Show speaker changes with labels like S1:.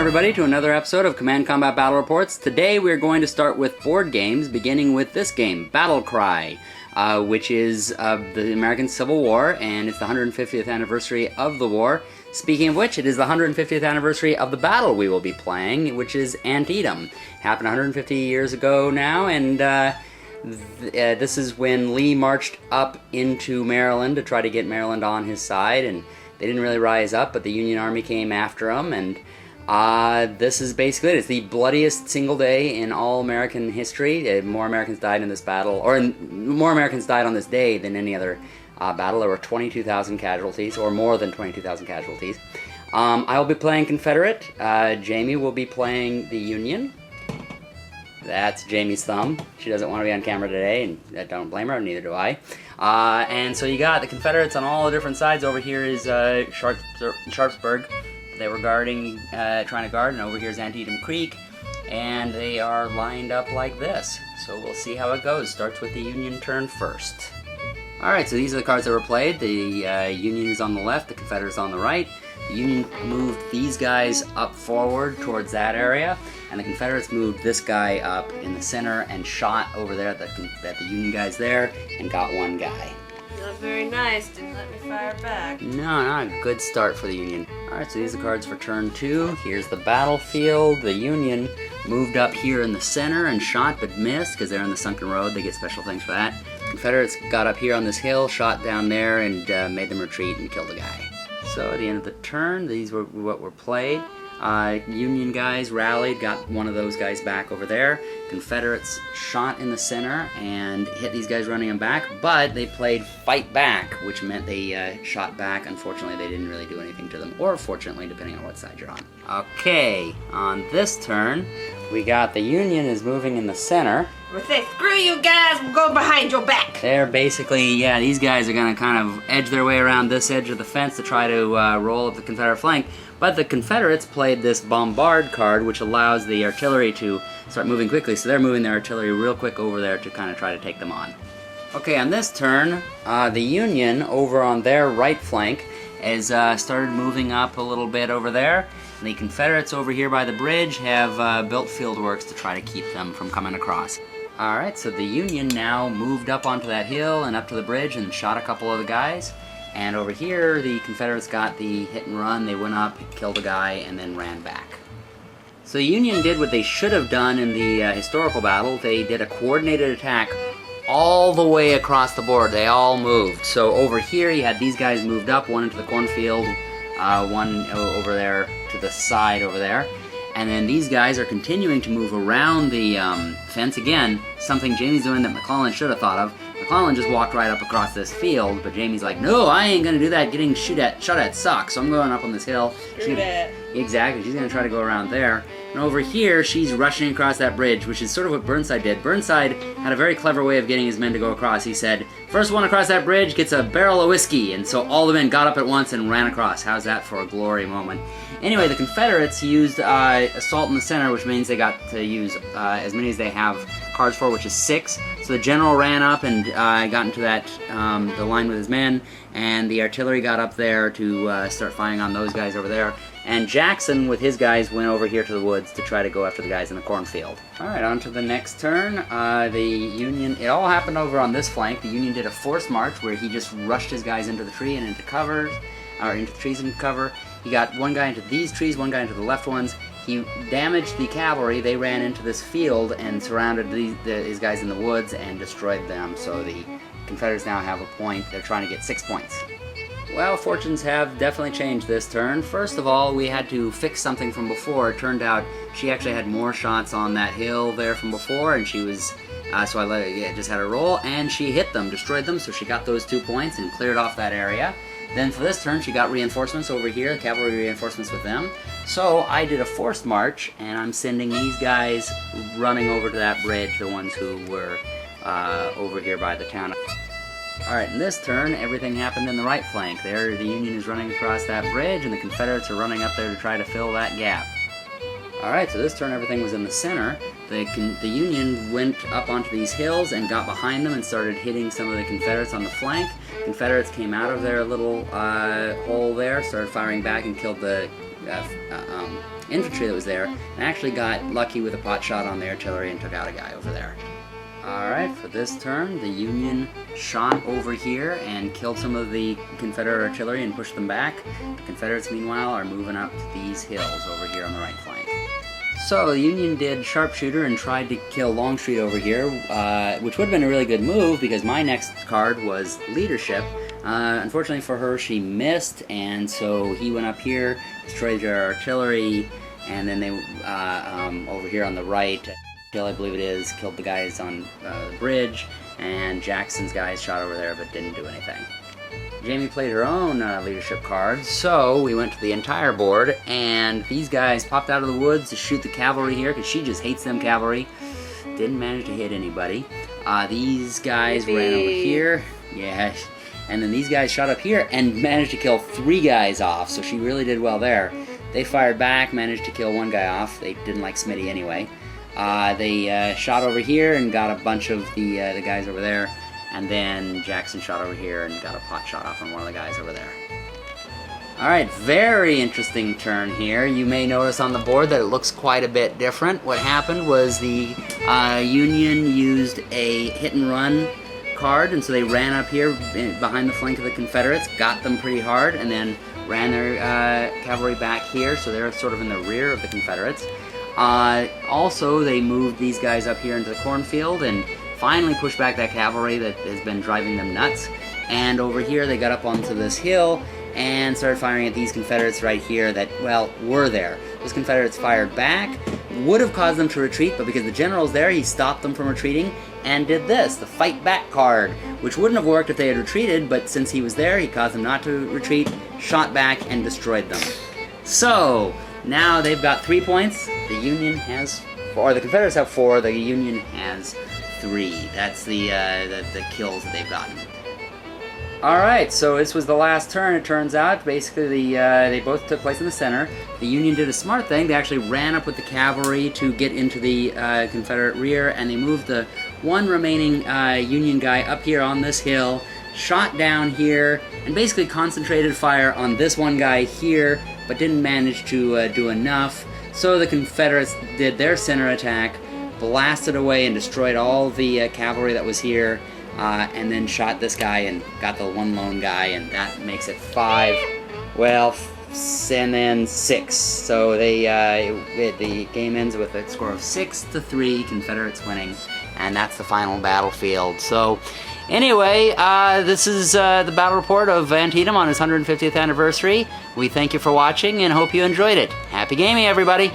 S1: everybody, to another episode of Command Combat Battle Reports. Today we're going to start with board games, beginning with this game, Battlecry, which is the American Civil War, and it's the 150th anniversary of the war. Speaking of which, it is the 150th anniversary of the battle we will be playing, which is Antietam. Happened 150 years ago now, and this is when Lee marched up into Maryland to try to get Maryland on his side, and they didn't really rise up, but the Union Army came after him, and this is basically it. It's the bloodiest single day in all American history. More Americans died in this battle, or more Americans died on this day than any other battle. There were 22,000 casualties, or more than 22,000 casualties. I will be playing Confederate. Jamie will be playing the Union. That's Jamie's thumb. She doesn't want to be on camera today, and I don't blame her, neither do I. And so you got the Confederates on all the different sides. Over here is Sharpsburg. They were guarding, trying to guard, and over here is Antietam Creek, and they are lined up like this. So we'll see how it goes. Starts with the Union turn first. Alright, so these are the cards that were played. The Union is on the left, the Confederates on the right. The Union moved these guys up forward towards that area, and the Confederates moved this guy up in the center and shot over there at the Union guys there and got one guy.
S2: Not very nice, didn't let me fire back.
S1: No, not a good start for the Union. Alright, so these are the cards for turn 2. Here's the battlefield. The Union moved up here in the center and shot but missed because they're in the sunken road. They get special things for that. Confederates got up here on this hill, shot down there, and made them retreat and killed a guy. So at the end of the turn, these were what were played. Union guys rallied, got one of those guys back over there. Confederates shot in the center and hit these guys running them back, but they played fight back, which meant they shot back. Unfortunately, they didn't really do anything to them, or fortunately, depending on what side you're on. Okay, on this turn, we got the Union is moving in the center.
S2: We'll say, screw you guys, we'll go behind your back.
S1: They're basically, yeah, these guys are going to kind of edge their way around this edge of the fence to try to roll up the Confederate flank. But the Confederates played this bombard card, which allows the artillery to start moving quickly. So they're moving their artillery real quick over there to kind of try to take them on. Okay, on this turn, the Union over on their right flank has started moving up a little bit over there. The Confederates over here by the bridge have built field works to try to keep them from coming across. Alright, so the Union now moved up onto that hill and up to the bridge and shot a couple of the guys. And over here, the Confederates got the hit and run. They went up, killed a guy, and then ran back. So the Union did what they should have done in the historical battle. They did a coordinated attack all the way across the board. They all moved. So over here, you had these guys moved up, one into the cornfield, one over there to the side over there. And then these guys are continuing to move around the fence. Again, something Jamie's doing that McClellan should have thought of. McClellan just walked right up across this field, but Jamie's like, no, I ain't gonna do that. Getting shot at sucks, so I'm going up on this hill.
S2: Screw that.
S1: Exactly, she's gonna try to go around there. And over here, she's rushing across that bridge, which is sort of what Burnside did. Burnside had a very clever way of getting his men to go across. He said, first one across that bridge gets a barrel of whiskey, and so all the men got up at once and ran across. How's that for a glory moment? Anyway, the Confederates used assault in the center, which means they got to use as many as they have cards for, which is 6. So the general ran up and got into that the line with his men, and the artillery got up there to start firing on those guys over there. And Jackson, with his guys, went over here to the woods to try to go after the guys in the cornfield. Alright, on to the next turn. The Union, it all happened over on this flank. The Union did a forced march where he just rushed his guys into the tree and into covers, or into the trees and cover. He got one guy into these trees, one guy into the left ones. He damaged the cavalry. They ran into this field and surrounded his guys in the woods and destroyed them. So the Confederates now have a point. They're trying to get 6 points. Well, fortunes have definitely changed this turn. First of all, we had to fix something from before. It turned out she actually had more shots on that hill there from before, and she was... so I just had her roll, and she hit them, destroyed them, so she got those 2 points and cleared off that area. Then for this turn, she got reinforcements over here, cavalry reinforcements with them. So I did a forced march, and I'm sending these guys running over to that bridge, the ones who were over here by the town. Alright, in this turn, everything happened in the right flank. There, the Union is running across that bridge, and the Confederates are running up there to try to fill that gap. Alright, so this turn everything was in the center. The Union went up onto these hills and got behind them and started hitting some of the Confederates on the flank. Confederates came out of their little hole there, started firing back and killed the infantry that was there, and actually got lucky with a pot shot on the artillery and took out a guy over there. Alright, for this turn, the Union shot over here and killed some of the Confederate artillery and pushed them back. The Confederates, meanwhile, are moving up these hills over here on the right flank. So, the Union did sharpshooter and tried to kill Longstreet over here, which would have been a really good move because my next card was leadership. Unfortunately for her, she missed, and so he went up here, destroyed her artillery, and then they, over here on the right, I believe it is, killed the guys on the bridge, and Jackson's guys shot over there but didn't do anything. Jamie played her own leadership card, so we went to the entire board, and these guys popped out of the woods to shoot the cavalry here, because she just hates them cavalry. Didn't manage to hit anybody. These guys ran over here, yeah, and then these guys shot up here and managed to kill 3 guys off, so she really did well there. They fired back, managed to kill 1 guy off. They didn't like Smitty anyway. They shot over here and got a bunch of the guys over there, and then Jackson shot over here and got a pot shot off on one of the guys over there. Alright, very interesting turn here. You may notice on the board that it looks quite a bit different. What happened was the Union used a hit and run card, and so they ran up here behind the flank of the Confederates, got them pretty hard, and then ran their cavalry back here, so they're sort of in the rear of the Confederates. Also, they moved these guys up here into the cornfield and finally pushed back that cavalry that has been driving them nuts. And over here, they got up onto this hill and started firing at these Confederates right here that, well, were there. Those Confederates fired back, would have caused them to retreat, but because the general's there, he stopped them from retreating and did this, the fight back card, which wouldn't have worked if they had retreated, but since he was there, he caused them not to retreat, shot back, and destroyed them. So, now they've got 3 points. The Union has 4, or the Confederates have 4, the Union has 3. That's the kills that they've gotten. Alright, so this was the last turn, it turns out. Basically, they both took place in the center. The Union did a smart thing. They actually ran up with the cavalry to get into the Confederate rear, and they moved the one remaining Union guy up here on this hill, shot down here, and basically concentrated fire on this one guy here, but didn't manage to do enough. So the Confederates did their center attack, blasted away and destroyed all the cavalry that was here, and then shot this guy and got the one lone guy, and that makes it 5. Well, and then 6. So the game ends with a score of 6-3, Confederates winning, and that's the final battlefield. So anyway, this is the battle report of Antietam on its 150th anniversary. We thank you for watching and hope you enjoyed it. Happy gaming, everybody!